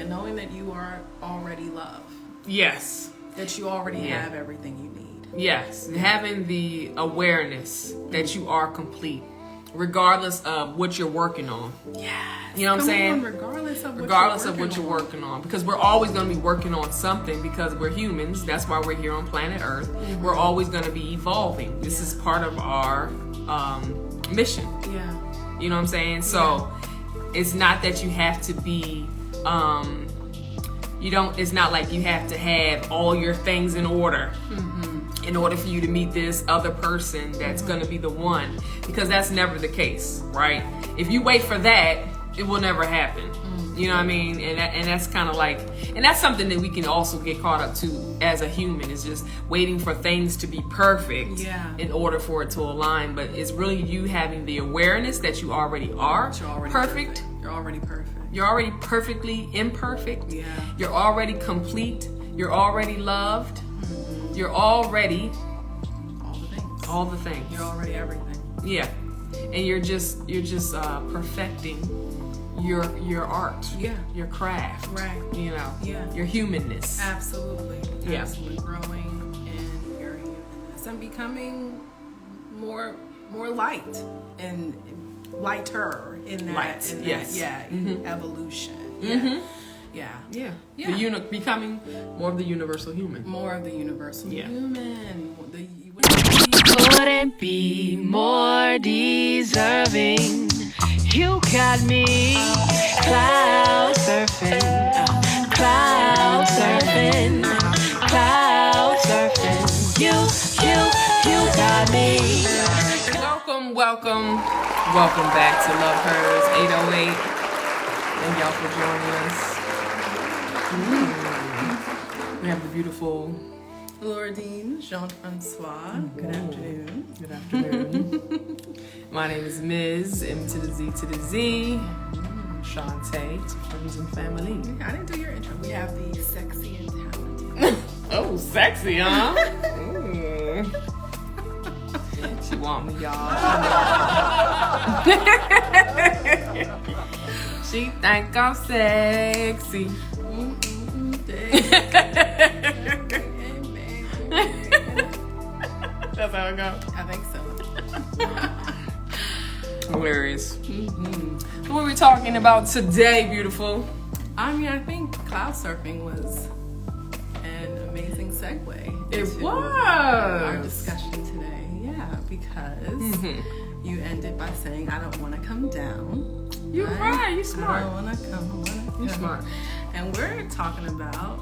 Yeah, knowing that you are already love. Yes. That you already have everything you need. Yes. Having the awareness that you are complete, regardless of what you're working on. Yes. You know what I'm saying? Regardless of what you're working on. Because we're always going to be working on something because we're humans. That's why we're here on planet Earth. Mm-hmm. We're always going to be evolving. This is part of our mission. Yeah. You know what I'm saying? So it's not that you have to be, it's not like you have to have all your things in order. Mm-hmm. In order for you to meet this other person that's going to be the one, because that's never the case, right? If you wait for that, it will never happen. You know what I mean? And that's kind of like, and that's something that we can also get caught up to as a human, is just waiting for things to be perfect in order for it to align. But it's really you having the awareness that you already are perfect. You're already perfect. You're already perfectly imperfect. Yeah. You're already complete. You're already loved. You're already all the things. You're already everything. Yeah. And you're just perfecting your art. Yeah. Your craft. Right. You know. Yeah. Your humanness. Absolutely. Yeah. Absolutely growing in your humanness and becoming more light and lighter in that. Evolution. Yeah. Mm-hmm. Yeah. Becoming more of the universal human. More of the universal human. Couldn't be more deserving. You got me cloud surfing, cloud surfing, cloud surfing. You got me. Welcome back to Love Hers 808. Thank y'all for joining us. We have the beautiful Lourdine Jean-Francois. Good afternoon. Good afternoon. My name is Ms. M to the Z to the Z. Shantae, to friends and family. I didn't do your intro. We have the sexy and talented. Oh, sexy, huh? She want me, y'all. She think I'm sexy. That's how it goes. I think so. Hilarious. Mm-hmm. So what are we talking about today, beautiful? I mean, I think cloud surfing was an amazing segue. It was. Our discussion today. Yeah, because you ended by saying, I don't want to come down. You're right. You're smart. I don't want to come. You're smart. And we're talking about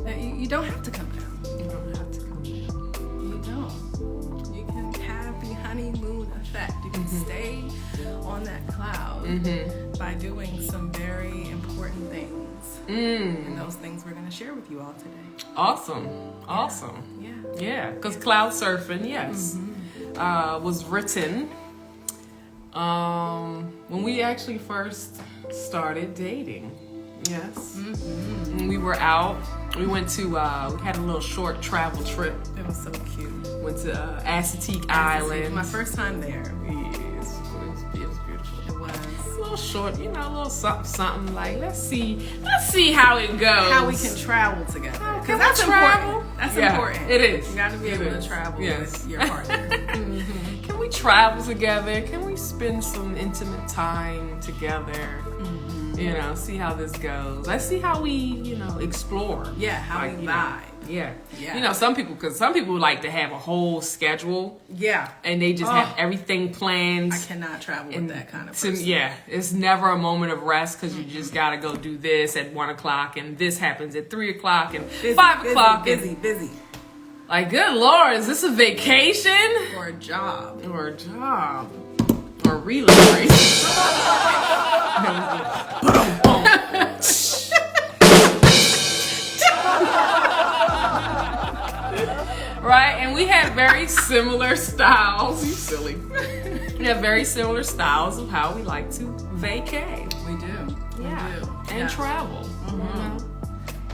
that you don't have to come down. You don't have to come down. You don't. You can have the honeymoon effect. You can stay on that cloud by doing some very important things. And those things we're going to share with you all today. Awesome. Yeah, because cloud surfing, was written when we actually first started dating. Yes. When we were out, we went to, we had a little short travel trip. It was so cute. Went to Assateague Island. My first time there. Yes, it was beautiful. It was. A little short, a little something like, let's see how it goes. How we can travel together. Because that's important. That's important. It is. You got to be able to travel with your partner. Can we travel together? Can we spend some intimate time together? See how this goes. Let's see how we, explore. Yeah, how we vibe. Yeah. Some people like to have a whole schedule. Yeah. And they just have everything planned. I cannot travel with that kind of person. It's never a moment of rest because you just got to go do this at 1 o'clock and this happens at 3 o'clock and 5 o'clock. Busy. Like, good Lord, is this a vacation? Or a job. Or real estate. Right, and we had very similar styles. You silly. We have very similar styles of how we like to vacay. We do. And travel.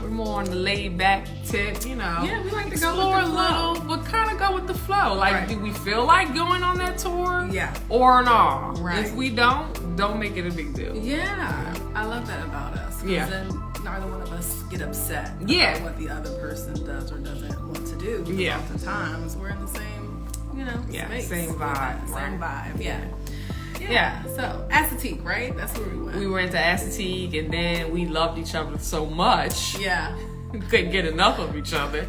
We're more on the laid back tip, Yeah, we like to explore go with the a little, but kind of go with the flow. Like, do we feel like going on that tour? Yeah. Or not? Right. If we don't make it a big deal. Yeah. I love that about us. Yeah. Then neither one of us get upset Yeah. about what the other person does or doesn't want to do. Yeah. Oftentimes we're in the same, space. Same vibe. Same right. vibe, yeah. Yeah. So, Assateague, right? That's where we went. We went to Assateague, and then we loved each other so much. Yeah. We couldn't get enough of each other.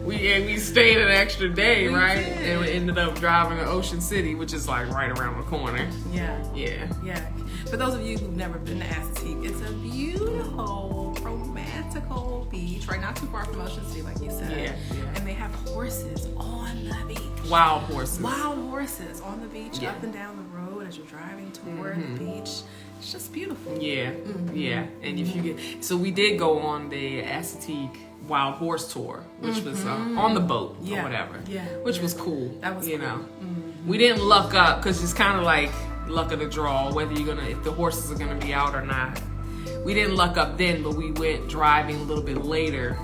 We stayed an extra day, We right? did. And we ended up driving to Ocean City, which is like right around the corner. Yeah. Yeah. Yeah. For those of you who've never been to Assateague, it's a beautiful, romantical beach, right? Not too far from Ocean City, like you said. Yeah. And they have horses on the beach. Wild horses. Wild horses on the beach, up and down the road as you're driving toward the beach. It's just beautiful. Yeah. Yeah. And if you so we did go on the Assateague Wild Horse Tour, which was on the boat or whatever. Yeah. Which was cool. That was cool. We didn't luck up because it's kind of like luck of the draw, whether if the horses are gonna be out or not. We didn't luck up then, but we went driving a little bit later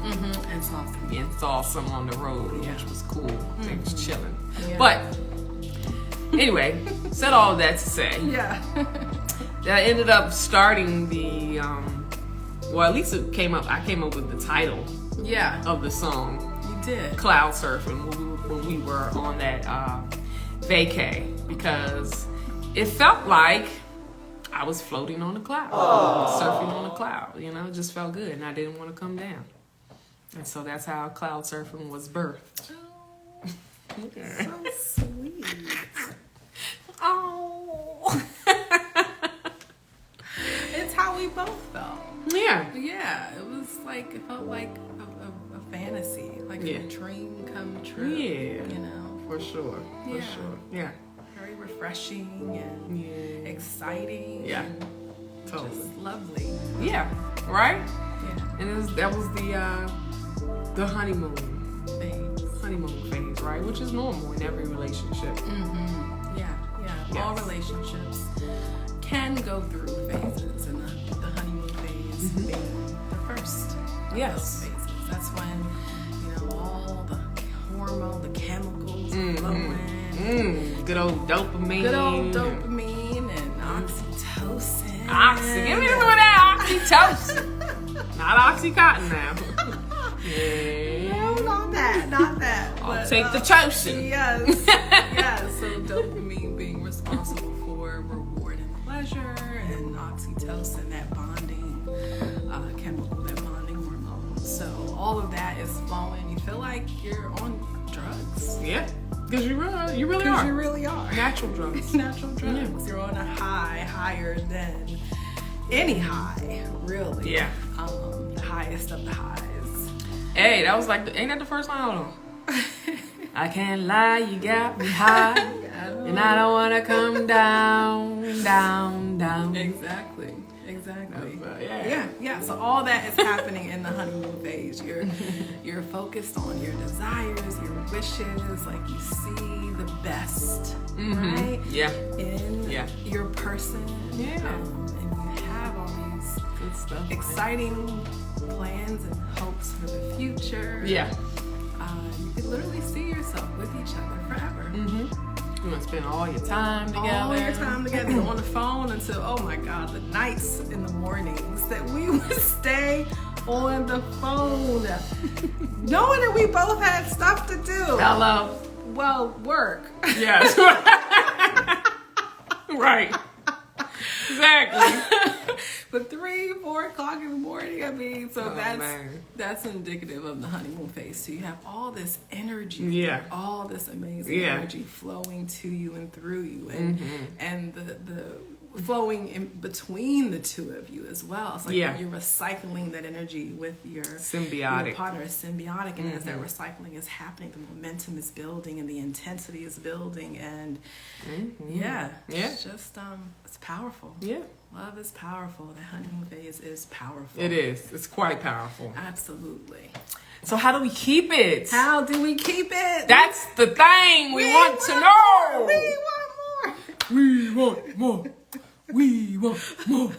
And saw some on the road, which was cool. They was chilling. Yeah. But anyway, said all that to say, Yeah. I ended up starting the at least I came up with the title Yeah. of the song, You did. Cloud Surfing, when we were on that vacay, because it felt like I was floating on a cloud, surfing on a cloud. It just felt good, and I didn't want to come down. And so that's how cloud surfing was birthed. So sweet. Oh. It's how we both felt. Yeah. Yeah, it felt like a fantasy, like a dream come true. Yeah. For sure. Yeah. Yeah. Very refreshing and exciting. Yeah. And Totally. just lovely. Yeah. Right? Yeah. And that was the honeymoon phase, right? Which is normal in every relationship. Yeah. Yes. All relationships can go through phases, and the honeymoon phase being the first of Yes. those phases. That's when, all the hormone, the chemicals flowing. Good old dopamine. Good old dopamine and oxytocin. Give me some of that oxytocin. Not Oxycontin now. Yeah. No, not that. I'll take the tocin. Yes. So dopamine being responsible for reward and pleasure, and oxytocin, that bonding chemical, that bonding hormone. So all of that is flowing. You feel like you're on drugs. Yeah. Because you really are. You really are. Natural drugs. Natural drugs. You're on a high, higher than any high, really. Yeah. The highest of the highs. Hey, that was ain't that the first line? Hold on. I can't lie, you got me high, and I don't want to come down, down, down. Exactly. Yeah. Yeah. So all that is happening in the honeymoon phase. You're focused on your desires, your wishes, like you see the best, right? Yeah. In your person. Yeah. And you have all these Good stuff. exciting plans and hopes for the future. Yeah. You could literally see yourself with each other forever. You want to spend all your time together. All your time together. You're on the phone until, oh my God, the nights and the mornings that we would stay on the phone. Knowing that we both had stuff to do. Hello. Well, work. Yes. Right. Exactly. But 3-4 o'clock in the morning, man. that's indicative of the honeymoon phase too. You have all this energy, all this amazing energy flowing to you and through you, and the flowing in between the two of you as well. It's like you're recycling that energy with your symbiotic partner. It's symbiotic, and as that recycling is happening, the momentum is building and the intensity is building, and it's just it's powerful. Yeah. Love is powerful. The honeymoon phase is powerful. It is. It's quite powerful. Absolutely. So how do we keep it? How do we keep it? That's the thing we want to know. We want more. We want more.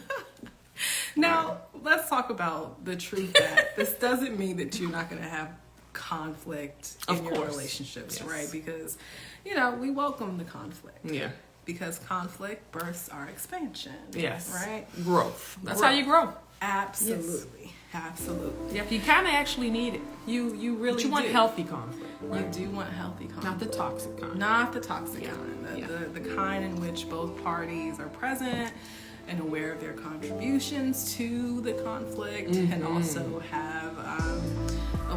Now, let's talk about the truth that this doesn't mean that you're not going to have conflict in your relationships, right? Because, we welcome the conflict. Yeah. Because conflict births our expansion. Yes. Right? Growth. That's how you grow. Absolutely. Absolutely. Yep, you kind of actually need it. You really But you want do. healthy conflict. Right? You do want healthy conflict. Not the toxic kind. Not the toxic Yeah. kind. Yeah. The kind in which both parties are present and aware of their contributions to the conflict, and also have a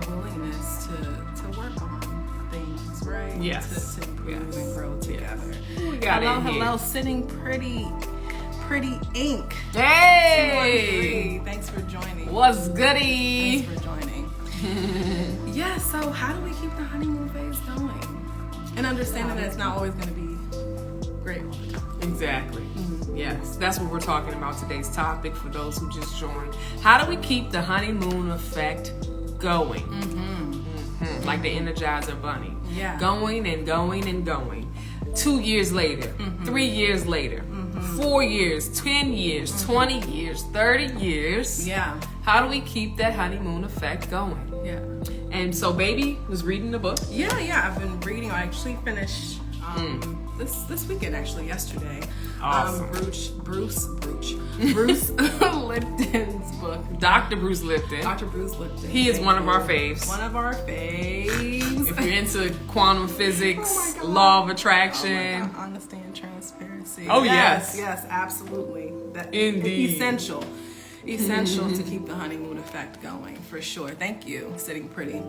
willingness to work on things, right? Yes. To improve Yes. and grow together. We got hello, it here. hello, sitting pretty ink. Hey! 213. Thanks for joining. What's goody? Thanks for joining. Yeah, so how do we keep the honeymoon phase going? And understanding that it's not always going to be great all the time. Exactly. Yes, that's what we're talking about today's topic for those who just joined. How do we keep the honeymoon effect going? Like the Energizer Bunny. Yeah. Going and going and going. 2 years later, 3 years later, 4 years, 10 years, 20 years, 30 years. Yeah. How do we keep that honeymoon effect going? Yeah. And so baby was reading the book. Yeah. I've been reading. I actually finished this weekend, actually, yesterday. Awesome. Bruce Lipton's book. Dr. Bruce Lipton. Dr. Bruce Lipton. He is one of our faves. One of our faves. If you're into quantum physics, Oh my God. law of Oh attraction. my God. Understand transparency. Oh, yes. Yes, absolutely. Indeed. Essential to keep the honeymoon effect going, for sure. Thank you, Sitting Pretty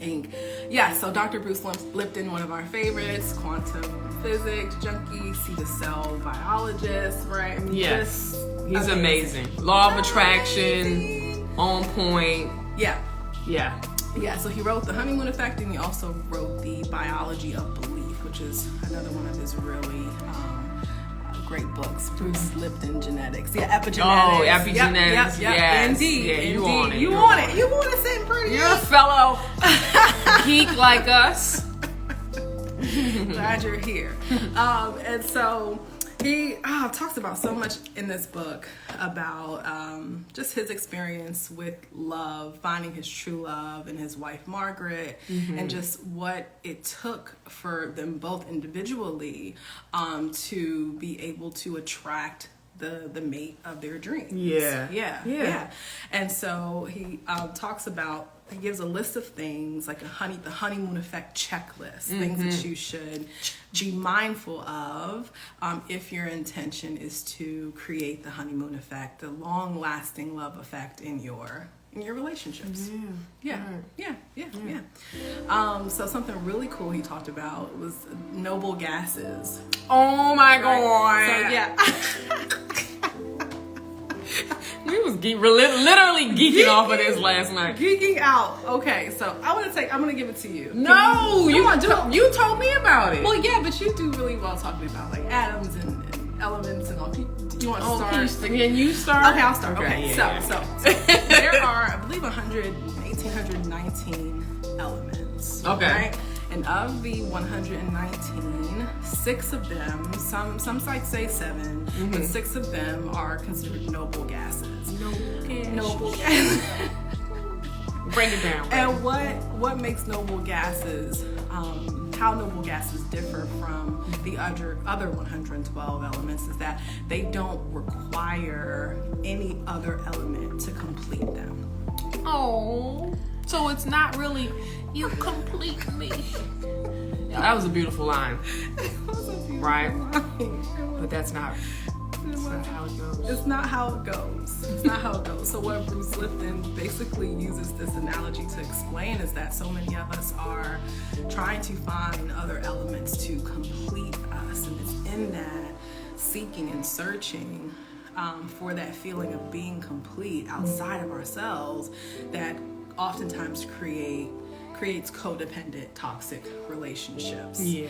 Ink. Yeah, so Dr. Bruce Lipton, one of our favorites, quantum physics junkie, see the cell biologist, right? I mean, Yes. just He's amazing. Law of attraction, on point. Yeah. Yeah. Yeah, so he wrote The Honeymoon Effect, and he also wrote The Biology of Belief, which is another one of his really great books. Bruce Lipton Genetics. Yeah, epigenetics. Oh, epigenetics. Yep. Yes. Indeed. Yeah, you on it. You You're want on it. You want to sit pretty. You're a fellow geek like us. Glad you're here. And so he talks about so much in this book about just his experience with love, finding his true love and his wife Margaret, and just what it took for them both individually to be able to attract the mate of their dreams. Yeah. And so he talks about, he gives a list of things like the honeymoon effect checklist, things that you should be mindful of if your intention is to create the honeymoon effect, the long-lasting love effect in your relationships. Yeah. So something really cool he talked about was noble gases. Oh my God. So yeah. We was literally geeking off of this last night. Geeking out. Okay, so I'm gonna give it to you. No, you told me about it. Well, yeah, but you do really well talking about like atoms and elements and all. Do you want to start? Can you start? Okay, I'll start. Okay, yeah. So there are, I believe, 119 elements. Okay. Right? And of the 119, 6 of them, some sites say 7, but 6 of them are considered noble gases. Noble gases. Break it down. And what makes noble gases, how noble gases differ from the other 112 elements is that they don't require any other element to complete them. Oh, so it's not really, you complete me. Yeah, that was a beautiful line. Right? But that's not how it goes. It's not how it goes. So what Bruce Lipton basically uses this analogy to explain is that so many of us are trying to find other elements to complete us, and it's in that seeking and searching for that feeling of being complete outside of ourselves that oftentimes creates codependent toxic relationships. Yeah.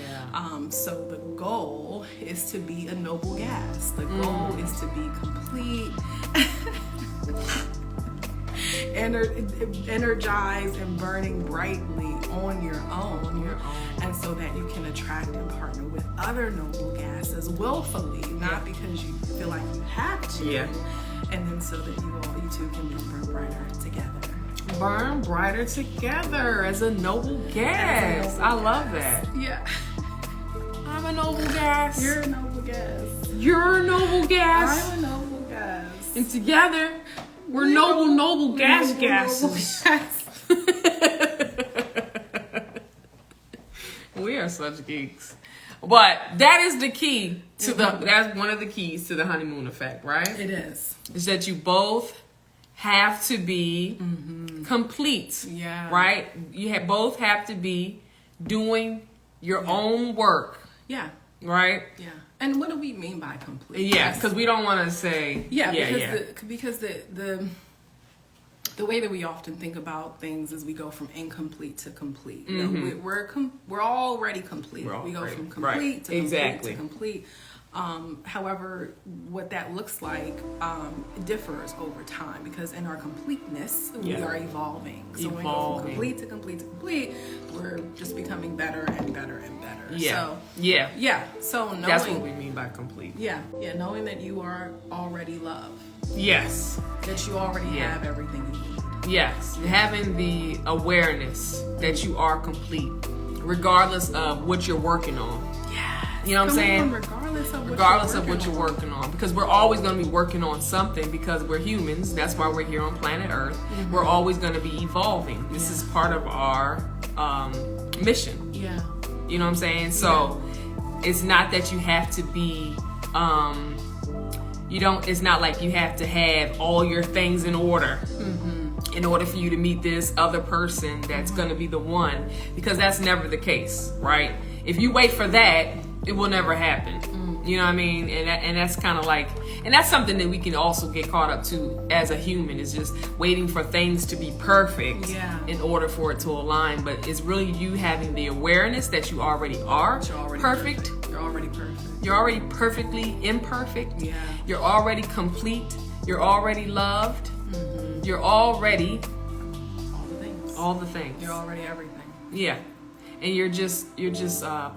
So the goal is to be a noble gas. The goal is to be complete, energized and burning brightly on your own. And so that you can attract and partner with other noble gases willfully, not because you feel like you have to. Yeah. And then so that you two can be burn brighter together. Burn brighter together as a noble gas. I love that. Yeah. I'm a noble gas. You're a noble gas. You're a noble gas. I'm a noble gas. And together, We're noble gases. We are such geeks. But that is the key to that's one of the keys to the honeymoon effect, right? It is. Is that you both have to be complete. Yeah. Right? Both have to be doing your own work. Yeah. Right? Yeah. And what do we mean by complete? Yes, because we don't want to say because the way that we often think about things is we go from incomplete to complete. You know, we're already complete. We go from complete to complete to complete. However, what that looks like differs over time, because in our completeness, we are evolving. So when we go from complete to complete to complete, we're just becoming better and better and better. Yeah. So knowing, that's what we mean by complete. Yeah. Knowing that you are already loved. Yes. That you already have everything you need. Yes. Having the awareness that you are complete, regardless of what you're working on. Yeah. You know what I'm saying? Regardless of what you're working on. Because we're always going to be working on something, because we're humans. That's why we're here on planet Earth. We're always going to be evolving. This is part of our mission. Yeah. You know what I'm saying? So it's not that you have to be, it's not like you have to have all your things in order in order for you to meet this other person that's going to be the one, because that's never the case, right? If you wait for that, it will never happen. You know what I mean? And that's kind of like, and that's something that we can also get caught up to as a human, is just waiting for things to be perfect in order for it to align. But it's really you having the awareness that you already are perfect. You're already perfect. You're already perfectly imperfect. Yeah. You're already complete. You're already loved. You're already all the things. You're already everything. Yeah. And you're just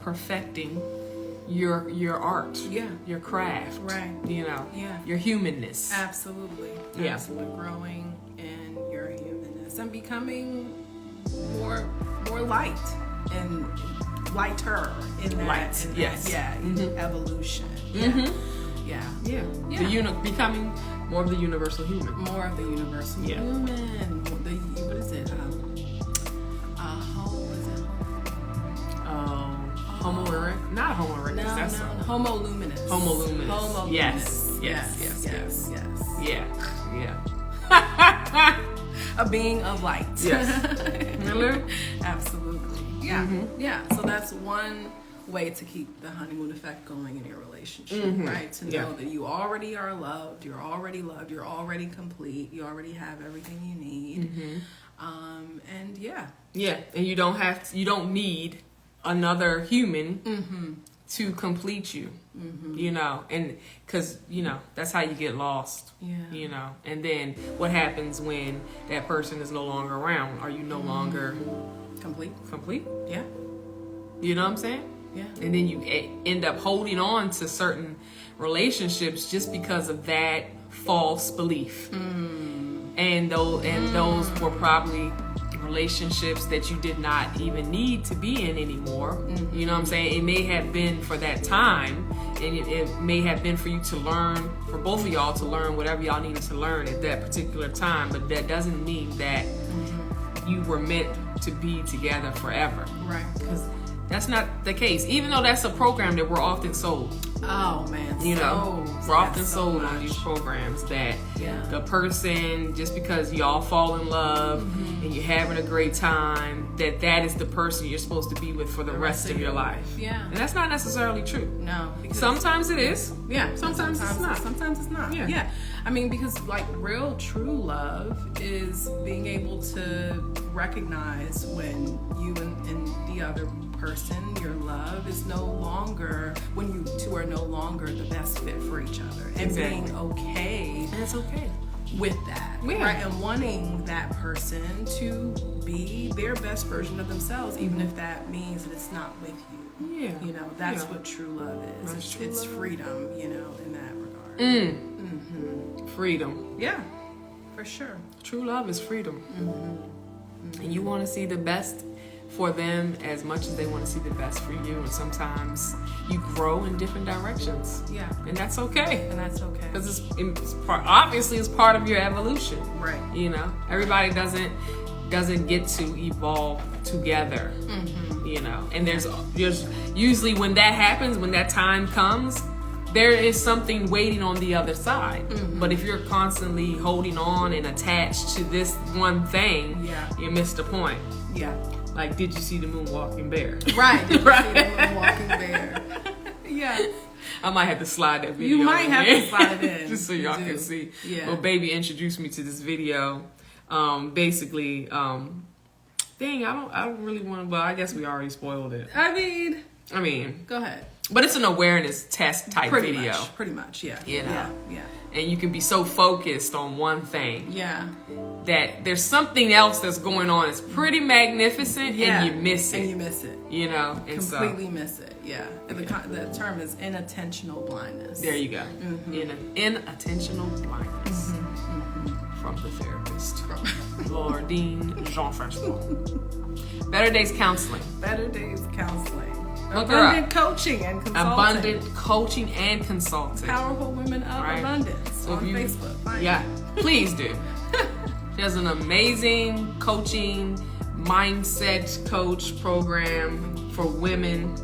perfecting your art, your craft, right? You know, your humanness. Absolutely. Growing in your humanness and becoming more light and lighter in that. Evolution. Becoming more of the universal human. More of the universal human. What is it? Homo erectus? Not Homo erectus. That's Homo luminous. Homo luminous. Homo luminous. Yes. Yeah. A being of light. Yes. Absolutely. Yeah. So that's one way to keep the honeymoon effect going in your relationship, right? To know that you already are loved, you're already complete, you already have everything you need. And and you don't need another human to complete you. You know, and because that's how you get lost. You know, and then what happens when that person is no longer around? Are you no longer complete? Yeah. You know what I'm saying? Yeah. And then you end up holding on to certain relationships just because of that false belief. And those were probably relationships that you did not even need to be in anymore. You know what I'm saying? It may have been for that time, and it may have been for you to learn, for both of y'all to learn whatever y'all needed to learn at that particular time, but that doesn't mean that you were meant to be together forever. Right. Because that's not the case, even though that's a program that we're often sold. Oh man, we're often sold on these programs that the person, just because y'all fall in love and you're having a great time, that is the person you're supposed to be with for the rest of your life. Yeah. And that's not necessarily true. No. Sometimes it is. Yeah. Sometimes it's not. Sometimes it's not. Yeah. I mean, because like real true love is being able to recognize when you and the other person, your love, is no longer, when you two are no longer the best fit for each other, and being okay, and it's okay with that, right? And wanting that person to be their best version of themselves, even if that means that it's not with you. You know, that's what true love is. It's freedom, in that regard. Freedom. Yeah, for sure. True love is freedom. And you want to see the best for them as much as they want to see the best for you. And sometimes you grow in different directions. Yeah. And that's okay. And that's okay. Because obviously it's part of your evolution. Right. You know, everybody doesn't get to evolve together. You know, and there's usually when that happens, when that time comes, there is something waiting on the other side. But if you're constantly holding on and attached to this one thing, you miss the point. Yeah. Like, did you see the moonwalking bear? Right. Did you see the moonwalking bear? Yeah. I might have to slide that video. You might have to slide it in. Just so y'all can see. Yeah. Well, baby introduced me to this video. Basically, dang, I don't really want to, but I guess we already spoiled it. I mean, go ahead. But it's an awareness test type video. Pretty much, yeah. You know? Yeah. And you can be so focused on one thing. Yeah. That there's something else that's going on. It's pretty magnificent, and you miss it. And you miss it. You know? And completely miss it, yeah. And the term is inattentional blindness. There you go. Inattentional blindness. From the therapist. Lordine Jean-Francois. Better Days Counseling. Better Days Counseling. Look her Abundant up. Coaching and Consulting. Abundant Coaching and Consulting. Powerful Women of Abundance So on Facebook. Find yeah, it. please do. She has an amazing coaching mindset coach program for women.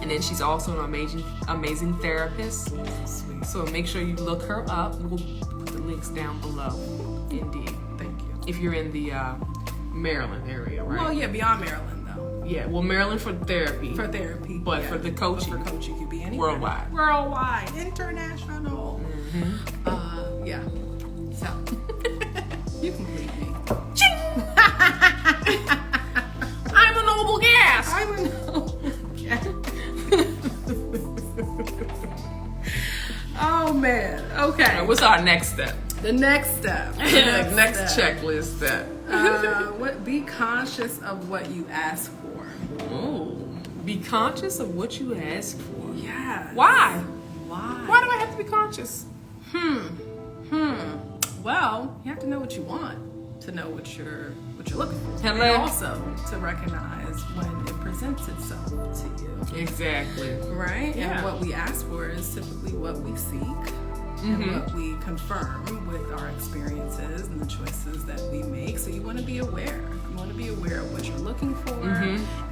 And then she's also an amazing therapist. Sweet. So make sure you look her up. We'll put the links down below. Indeed. Thank you. If you're in the Maryland area, right? Well, yeah, beyond Maryland, though. Yeah, well, Maryland for therapy. For therapy. But yeah. for the coaching. But for coaching, you could be anywhere. Worldwide. Worldwide. International. Yeah. So, you complete me. I'm a noble gas. I'm a noble gas. Oh, man. Okay. All right, what's our next step? The next step. Next checklist step. Be conscious of what you ask for. Oh, be conscious of what you ask for. Yeah. Why? Why? Why do I have to be conscious? Well, you have to know what you want to know what you're looking for. Hello. And also to recognize when it presents itself to you. Exactly. Right? Yeah. And what we ask for is typically what we seek. And what we confirm with our experiences and the choices that we make. So you want to be aware. You want to be aware of what you're looking for,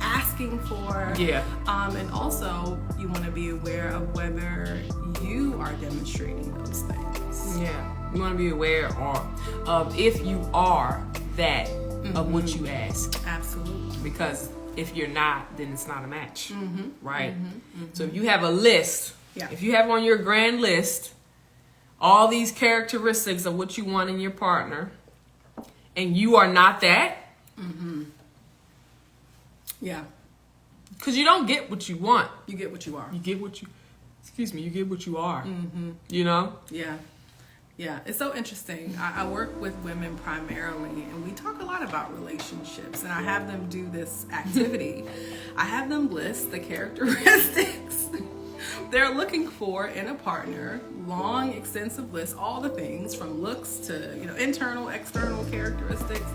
asking for. Yeah. And also you want to be aware of whether you are demonstrating those things. Yeah. You want to be aware of if you are that of what you ask. Absolutely. Because if you're not, then it's not a match. Right? So if you have a list, if you have on your grand list all these characteristics of what you want in your partner, and you are not that, Yeah. because you don't get what you want. You get what you are. You get what you, you get what you are. You know? Yeah. Yeah. It's so interesting. I work with women primarily, and we talk a lot about relationships, and I have them do this activity. I have them list the characteristics they're looking for in a partner, long, extensive list, all the things from looks to, internal, external characteristics,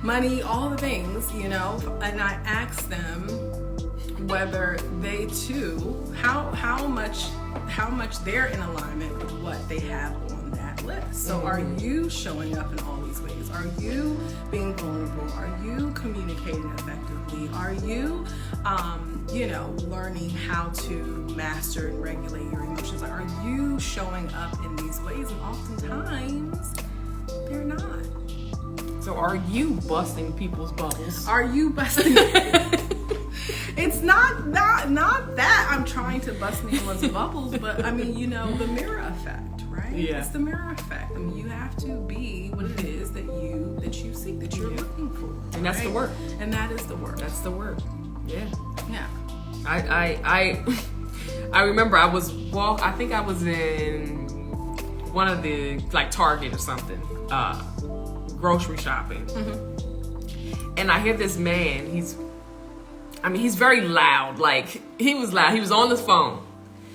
money, all the things, and I ask them whether they too, how much they're in alignment with what they have on that list. So are you showing up in all these ways? Are you being vulnerable? Are you communicating effectively? Are you learning how to master and regulate your emotions? Are you showing up in these ways? And oftentimes they're not. So are you busting people's bubbles? Are you busting? It's not that I'm trying to bust anyone's bubbles, but I mean, the mirror effect, right? Yeah. It's the mirror effect. I mean, you have to be what it is that you seek, that you're looking for. And that's the work. And that is the work. That's the work. Yeah. Yeah. I remember I think I was in one of the, like, Target or something, grocery shopping. And I hear this man, he's very loud. Like, he was loud. He was on the phone.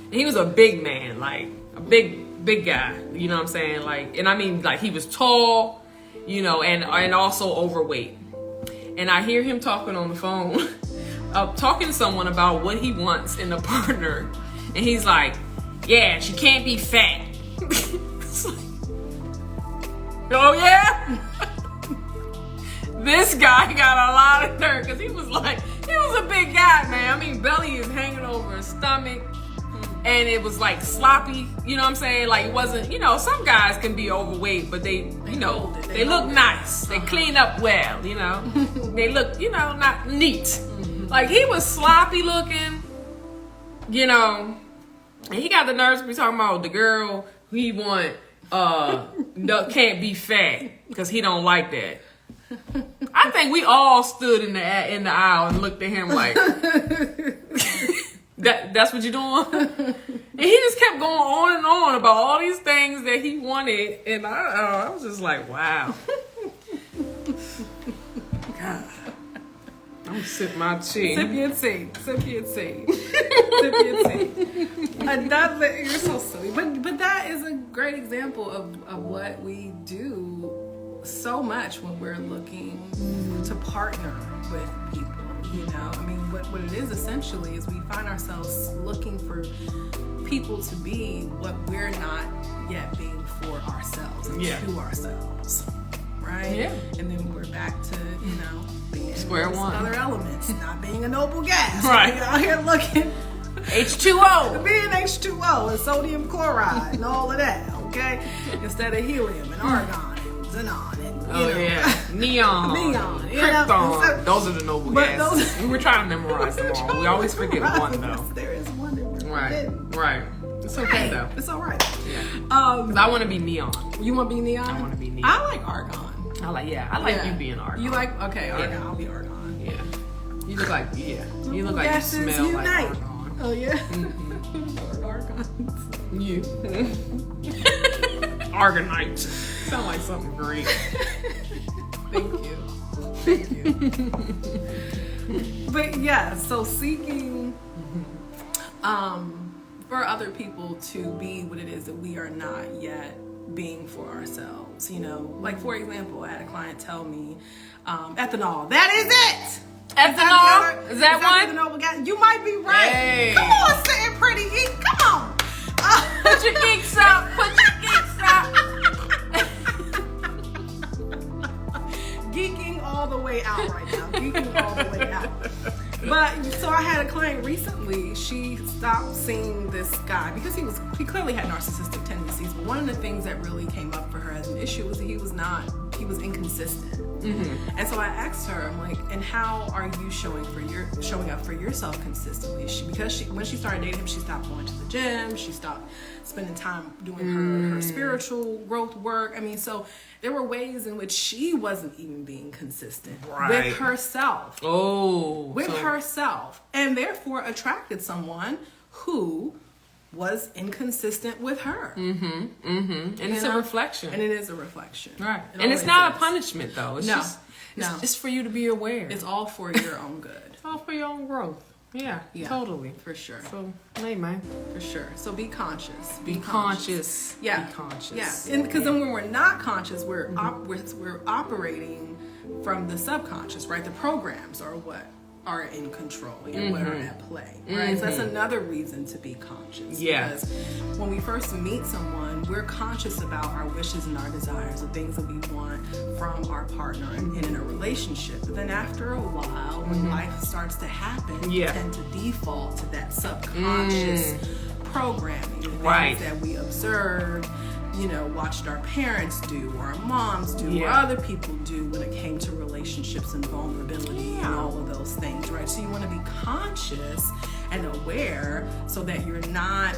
And he was a big man, like a big guy. You know what I'm saying? Like, and I mean, like, he was tall, and also overweight. and I hear him talking on the phone, talking to someone about what he wants in a partner, and he's like, "Yeah, she can't be fat." It's like, oh yeah. This guy got a lot of nerve because he was a big guy, man. I mean, belly is hanging over his stomach, and it was like sloppy. You know what I'm saying? Like, it wasn't. You know, some guys can be overweight, but they look nice. They clean up well. You know, they look, not neat. Like, he was sloppy looking. You know, and he got the nerves to be talking about the girl he want. Can't be fat because he don't like that. I think we all stood in the aisle and looked at him like, that's what you're doing? And he just kept going on and on about all these things that he wanted, and I was just like, wow. God. I'm gonna sip my tea. Sip your tea. Another, you're so silly. But that is a great example of what we do so much when we're looking to partner with people. You know, I mean, what it is essentially is we find ourselves looking for people to be what we're not yet being for ourselves and to ourselves. Right? Yeah. And then we're back to, being square one. Other elements, not being a noble gas. Right. We're out here looking H2O. being H2O and sodium chloride and all of that, okay? Instead of helium and argon and xenon and neon, krypton. Those are the noble gases. We were trying to memorize them all. We always forget one though. There is one that we're Right. It's okay though. It's all right. Yeah. 'Cause I want to be neon. You want to be neon? I want to be neon. I like argon. I like you being argon. You like argon? Yeah. I'll be argon. Yeah. You look like you look like you smell like argon. Oh yeah. Mm-hmm. Argon. You. Argonite. Sound like something great. Thank you. But yeah, so seeking for other people to be what it is that we are not yet being for ourselves. Like, for example, I had a client tell me, ethanol, that is it! Ethanol? Is that one? Ethanol, you might be right. Hey. Come on, sitting pretty eat. Come on. Put your geeks up. Geeking all the way out right now. Geeking all the way out. But so I had a client recently. She stopped seeing this guy because he clearly had narcissistic tendencies. But one of the things that really came up for her as an issue was that he was inconsistent. Mm-hmm. And so I asked her, I'm like, and how are you showing up for yourself consistently? When she started dating him, she stopped going to the gym. She stopped spending time doing her spiritual growth work. I mean, so there were ways in which she wasn't even being consistent with herself. Herself, and therefore attracted someone who was inconsistent with her. And it's a reflection. And it is a reflection. Right. And it's not a punishment though. It's just for you to be aware. It's all for your own good. It's all for your own growth. Yeah, totally. For sure. So, hey, man. For sure. So be conscious. Be conscious. Yeah. Be conscious. Yeah. Because then when we're not conscious, we're operating from the subconscious, right? The programs are what are in control and what are at play, right? So that's another reason to be conscious. Yeah. Because when we first meet someone, we're conscious about our wishes and our desires, the things that we want from our partner and in a relationship. But then after a while, when life starts to happen, we tend to default to that subconscious programming, the things that we observed, watched our parents do, or our moms do, or other people do when it came to relationships and vulnerability and all of those things, right? So you want to be conscious and aware so that you're not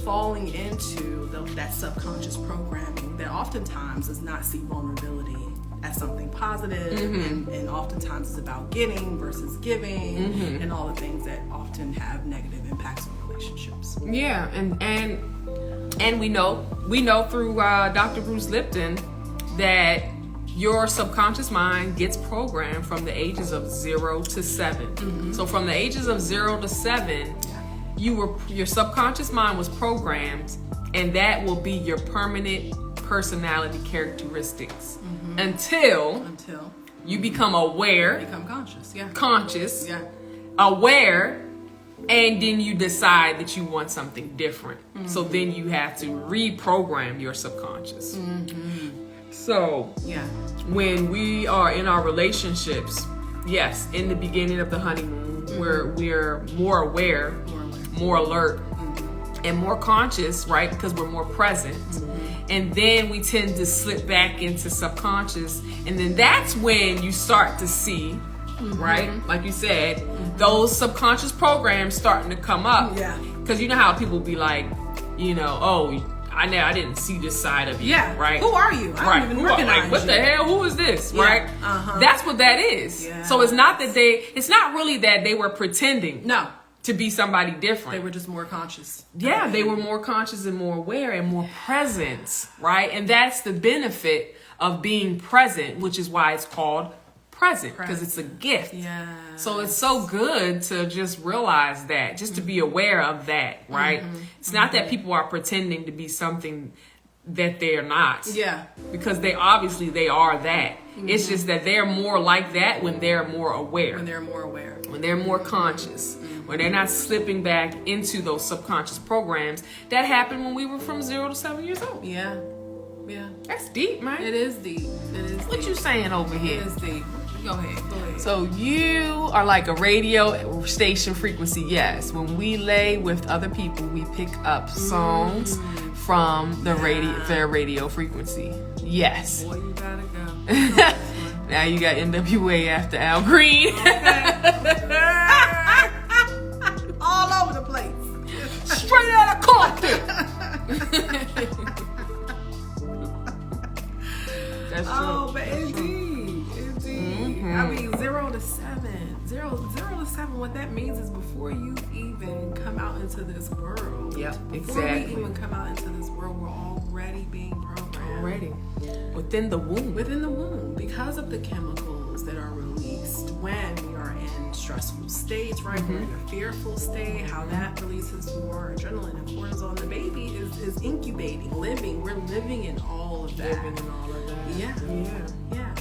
falling into that subconscious programming that oftentimes does not see vulnerability as something positive, and oftentimes is about getting versus giving, and all the things that often have negative impacts on relationships. Yeah, and we know through Dr. Bruce Lipton that your subconscious mind gets programmed from the ages of 0 to 7. So from the ages of 0 to 7, your subconscious mind was programmed, and that will be your permanent personality characteristics until You become aware. Become conscious. Yeah. Conscious. Yeah. Aware. And then you decide that you want something different. So then you have to reprogram your subconscious. So Yeah. when we are in our relationships, yes, in the beginning of the honeymoon, we're more aware, more alert, and more conscious, right? Because we're more present. And then we tend to slip back into subconscious. And then that's when you start to see, right? Like you said, those subconscious programs starting to come up. Yeah. Because you know how people be like, you know, oh, I didn't see this side of you. Yeah. Right. Who are you? I don't even recognize like, what you. the hell? Who is this? Yeah. Right. That's what that is. Yeah. So it's not that it's not really that they were pretending. No. To be somebody different. They were just more conscious. Yeah, they were more conscious and more aware and more present, right? And that's the benefit of being present, which is why it's called present, because it's a gift. Yeah. So it's so good to just realize that, just to be aware of that, right? It's not that people are pretending to be something that they're not. Yeah. Because they are that. It's just that they're more like that when they're more aware. When they're more aware. When they're more conscious. When they're not slipping back into those subconscious programs that happened when we were from 0 to 7 years old. Yeah. Yeah. That's deep, man. It is deep. It is What deep. you saying over here? It is deep. Go ahead. So you are like a radio station frequency. Yes. When we lay with other people, we pick up songs from their radio frequency. Yes. Boy, you gotta go. Now you got NWA after Al Green. All over the place. Straight out of Compton. That's true. Oh, but indeed. I mean, 0 to 7. 0 to 7, what that means is before you even come out into this world. Yep, Before exactly. we even come out into this world, we're already being programmed. Already. Within the womb. Within the womb, because of the chemicals that are released when we are in stressful states, right? We're in a fearful state, how that releases more adrenaline and cortisol. And the baby is incubating, living. We're living in all of that. Living in all of that. Yeah.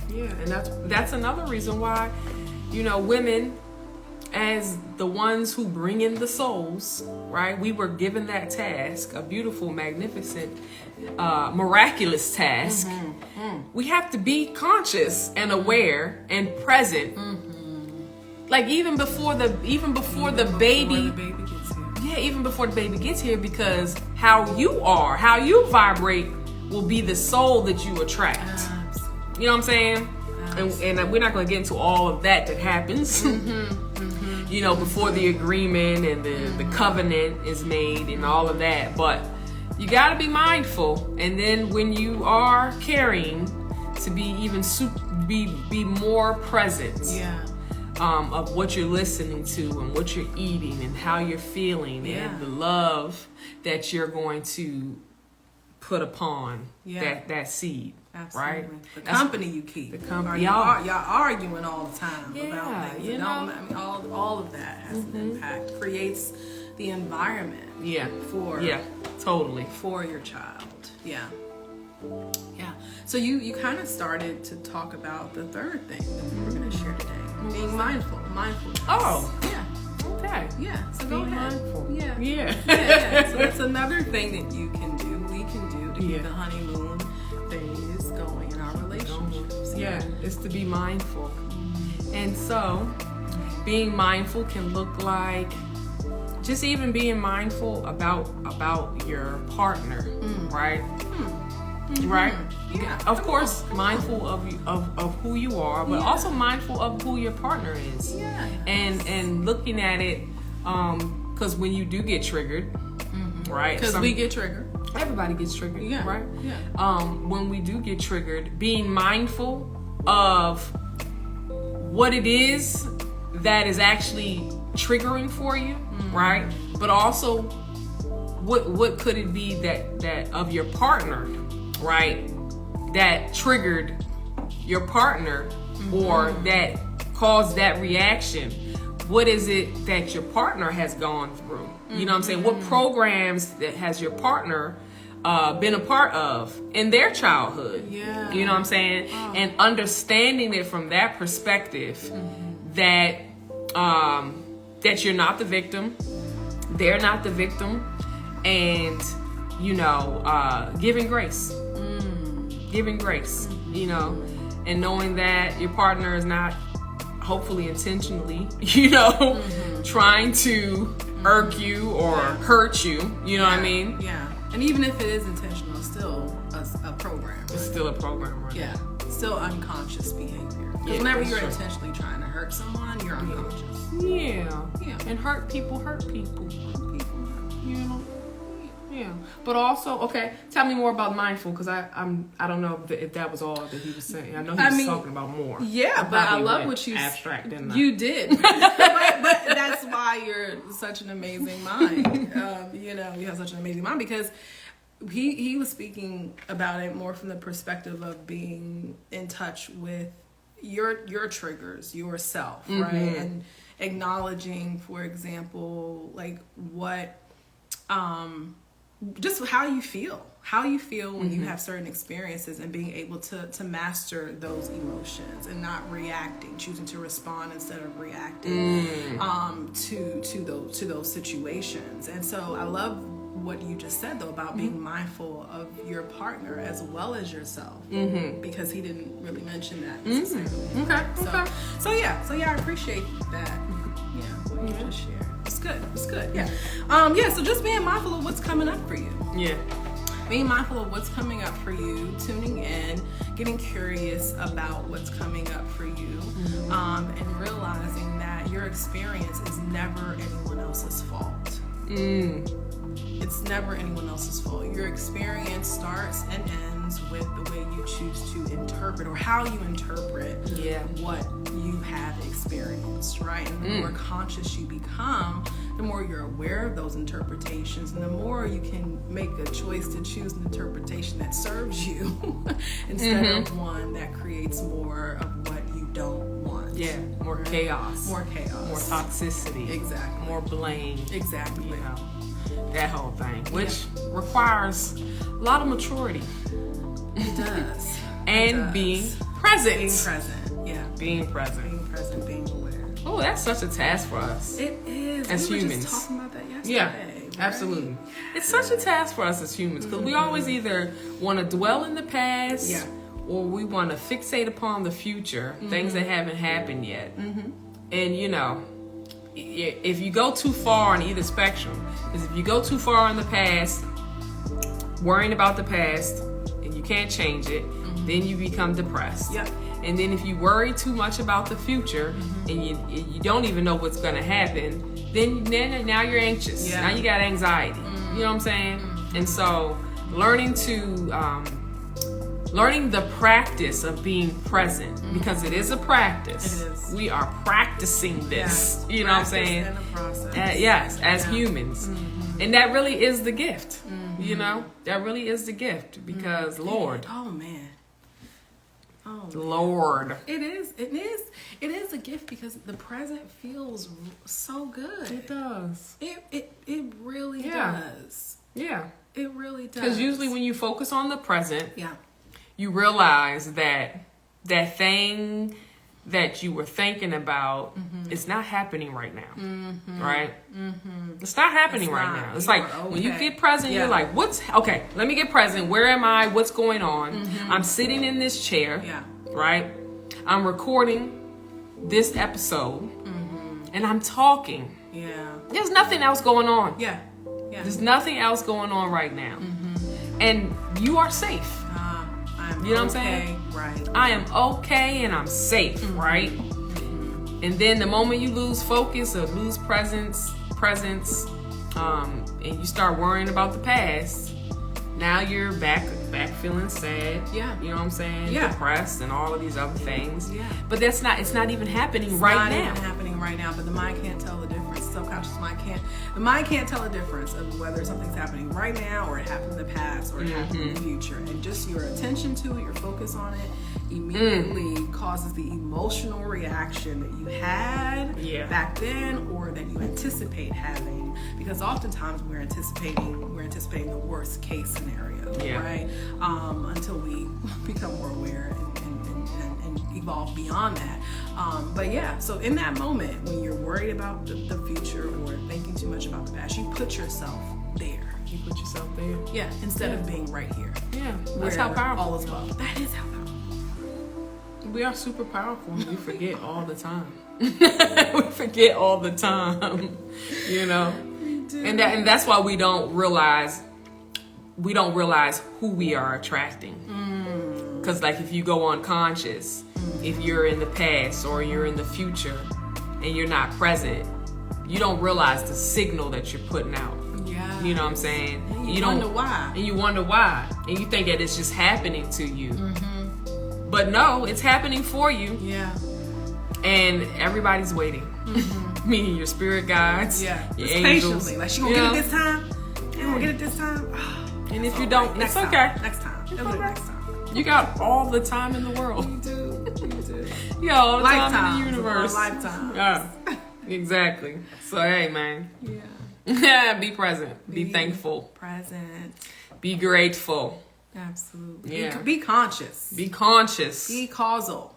Yeah. And that's another reason why, you know, women, as the ones who bring in the souls, right? We were given that task, a beautiful, magnificent, miraculous task. We have to be conscious and aware and present. Like even before the baby Before the baby gets here. Yeah, even before the baby gets here, because how you vibrate will be the soul that you attract. Absolutely. You know what I'm saying? And we're not going to get into all of that happens. You know, before the agreement and the covenant is made and all of that. But you got to be mindful. And then when you are carrying, to be even be more present. Yeah. Of what you're listening to and what you're eating and how you're feeling and the love that you're going to put upon that seed. Absolutely. Right? The company you keep. The company. Y'all arguing all the time about things. You know? I mean, all of that has an impact. Creates the environment. For totally. For your child. Yeah. So you kind of started to talk about the third thing that we were going to share today. Being mindfulness. Oh. Yeah. Okay. Yeah. So go Be ahead. mindful. Yeah. So that's another thing that we can do to keep the honeymoon phase going in our relationships. Yeah, it's to be mindful. And so being mindful can look like just even being mindful about your partner, right? Right? Yeah. Of course, mindful of who you are, but also mindful of who your partner is. Yeah. And looking at it, because when you do get triggered, right? Because we get triggered. Everybody gets triggered, right? Yeah. When we do get triggered, being mindful of what it is that is actually triggering for you, right? But also, what could it be that of your partner, right? That triggered your partner or that caused that reaction. What is it that your partner has gone through? You know what I'm saying? What programs that has your partner been a part of in their childhood. Yeah. You know what I'm saying? Oh. And understanding it from that perspective, that that you're not the victim, they're not the victim, and giving grace. Giving grace, and knowing that your partner is not, hopefully intentionally, trying to irk you or hurt you. You know what I mean? Yeah. And even if it is intentional, it's still a program. Right? It's still a program, right? Yeah. Still unconscious behavior. Because whenever you're intentionally trying to hurt someone, you're unconscious. Yeah. Yeah. And hurt people. Yeah. But also, okay, tell me more about mindful, because I don't know if that was all that he was saying. I know he was talking about more. Yeah, but I love what you abstract, didn't I? You did. but that's why you're such an amazing mind. You have such an amazing mind, because he was speaking about it more from the perspective of being in touch with your triggers, yourself, right? And acknowledging, for example, like what just how you feel when you have certain experiences, and being able to master those emotions and not reacting, choosing to respond instead of reacting to those situations. And so I love what you just said though about being mindful of your partner as well as yourself, because he didn't really mention that necessarily. Okay. So I appreciate that. Yeah, what you just shared. It's good. Yeah. So just being mindful of what's coming up for you. Yeah. Being mindful of what's coming up for you, tuning in, getting curious about what's coming up for you, and realizing that your experience is never anyone else's fault. It's never anyone else's fault. Your experience starts and ends with the way you choose to interpret, or how you interpret what you have experienced, right? And the more conscious you become, the more you're aware of those interpretations, and the more you can make a choice to choose an interpretation that serves you instead of one that creates more of what you don't want. Yeah, more chaos. More chaos. More toxicity. Exactly. More blame. Exactly. That whole thing, which requires a lot of maturity. It does. And being present. Being present, yeah. Being present. Being present, being aware. Oh, that's such a task for us. It is. As we humans. were just talking about that yesterday. Yeah, right? absolutely. It's such a task for us as humans, because we always either want to dwell in the past, or we want to fixate upon the future, things that haven't happened yet. And if you go too far on either spectrum, because if you go too far in the past, worrying about the past, and you can't change it, then you become depressed. Yep. And then if you worry too much about the future, and you don't even know what's going to happen, then now you're anxious. Yeah. Now you got anxiety. You know what I'm saying? And so learning the practice of being present, because it is a practice. It is. We are practicing this. Yes. You know what I'm saying? And a process. Yes, as humans. And that really is the gift. That really is the gift, because Lord. Oh man. Oh Lord. It is a gift, because the present feels so good. It does. It really does. Yeah. It really does. Because usually when you focus on the present, yeah, you realize that that thing that you were thinking about is not happening right now. Right? It's not happening now. It's like when you get present, you're like, let me get present. Where am I? What's going on? I'm sitting in this chair. Yeah. Right? I'm recording this episode and I'm talking. Yeah. There's nothing else going on. Yeah. Yeah. There's nothing else going on right now. And you are safe. You know what I'm saying? Right. I am okay and I'm safe, right? And then the moment you lose focus or lose presence, and you start worrying about the past, now you're back feeling sad. Yeah. You know what I'm saying? Yeah. Depressed and all of these other things. Yeah. But it's not even happening right now. It's not even happening right now, but the mind can't tell the difference subconscious mind can't. The mind can't tell the difference of whether something's happening right now or it happened in the past or it happened in the future. And just your attention to it, your focus on it, immediately causes the emotional reaction that you had back then or that you anticipate having. Because oftentimes we're anticipating the worst case scenario, right? Until we become more aware and evolve beyond that. But yeah, so in that moment when you're worried about the future or thinking too much about the past, you put yourself there. You put yourself there. Yeah, instead of being right here. Yeah, that's how powerful. All is well. That is how powerful. We are super powerful. We forget all the time. We forget all the time. You know, and that's why we don't realize who we are attracting. Because like if you go unconscious, if you're in the past or you're in the future and you're not present, you don't realize the signal that you're putting out. Yeah. You know what I'm saying? And you wonder why. And you wonder why. And you think that it's just happening to you. But no, it's happening for you. Yeah. And everybody's waiting. Meaning your spirit guides. Yeah. Your it's angels. Patiently. Like, she gonna get it this time? You gonna get it this time? And if you don't, next it's time. okay. Next time. It'll be next time. You got all the time in the world. You do. You got all the time Lifetimes. in the universe. Lifetime. Yeah. Exactly. So hey, man. Yeah. Be present. Be thankful. Present. Be grateful. Absolutely. Yeah. Be conscious. Be conscious. Be causal.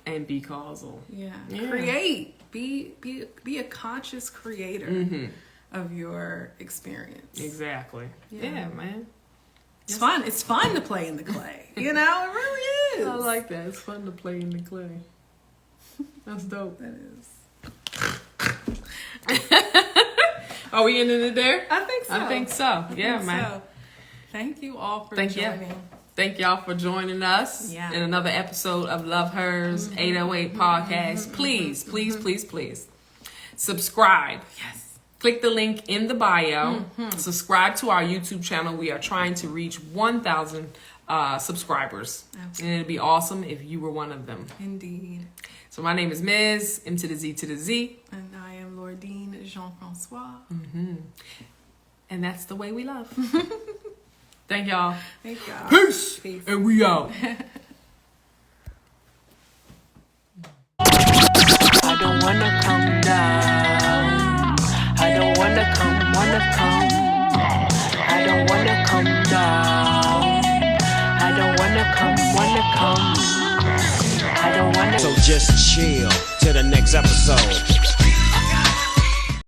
And be causal. Yeah. Create. Be a conscious creator of your experience. Exactly. Yeah, man. It's fun. It's fun to play in the clay. You know, it really is. I like that. It's fun to play in the clay. That's dope. That is. Are we ending it there? I think so. I think so. Yeah, man. So. Thank you all for joining. Thank y'all for joining us in another episode of Love Hers 808 podcast. Please, please, please, please subscribe. Yes. Click the link in the bio. Subscribe to our YouTube channel. We are trying to reach 1,000 subscribers. Absolutely. And it'd be awesome if you were one of them. Indeed. So my name is Ms. M to the Z to the Z. And I am Lordine Jean-Francois. And that's the way we love. Thank y'all. Thank y'all. Peace. And we out. I don't wanna come down. I don't wanna come. I don't wanna come down. I don't wanna come. I don't wanna. So just chill till the next episode.